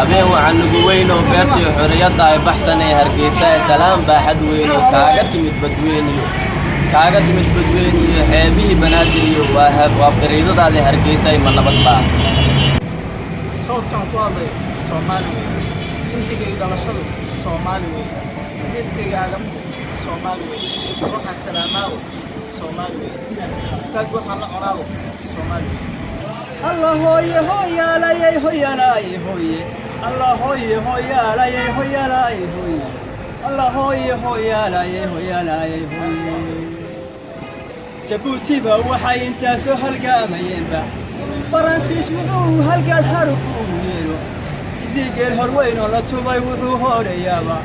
habeen waxaan ugu weyn oo beertii xorriyadda ay baxsanay Hargeysa salaam baaxad weyn oo kaaga timid badweyniyo xeebihii banaadir iyo waa qariidadaada Hargeysa ay ma nabad baa صوتكم فاضي صومالي سنتك دلشدو صومالي سميسكي عالم صومالي روحا سلاماو صومالي ساد وحا لعناو صومالي الله هوي هوي لاي هوي لاي هوي الله هوي هوي لاي هوي لاي هوي الله هوي هوي لاي هوي لاي هوي جبوتي با waxay inta soo halgaamayeenba فرانسيس wuxuu halgaad xaruf u yeelo sidii geel horweyn oo la tubay wuxuu horeeyaba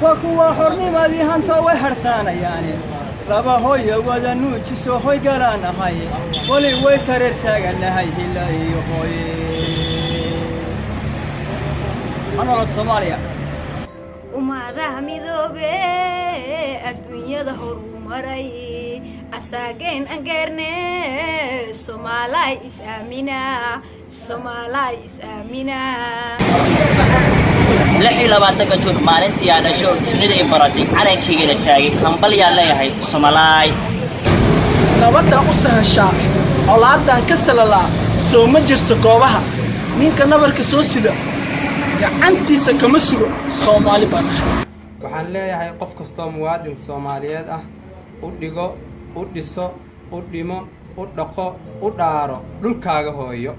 waa kuwa xornimadii hanto way harsanayaan laba hooyo wada nuujiso hoy galaanahay wali way sareer taaganahay ilaa iyo hooye anoo Soomaaliya ummadaha midoobe adduunyada horumaray asageen angeerne Soomaalay is aamina lixii labaatan jun maalintii aan dhasho dunida ay baratay calankeyga la taagay hambal yaa leeyahay Soomaalay nabadda u sahasha olaadan ka salala soo ma jirto goobaha ninka nabarka soo sida gacantiisa kama sugo Soomaali baan waxaan leeyahay qof kasto muwaadin Soomaaliyeed ah u dhigo u dhiso u dhimo u dhaqo u dhaaro dhulkaaga hooyo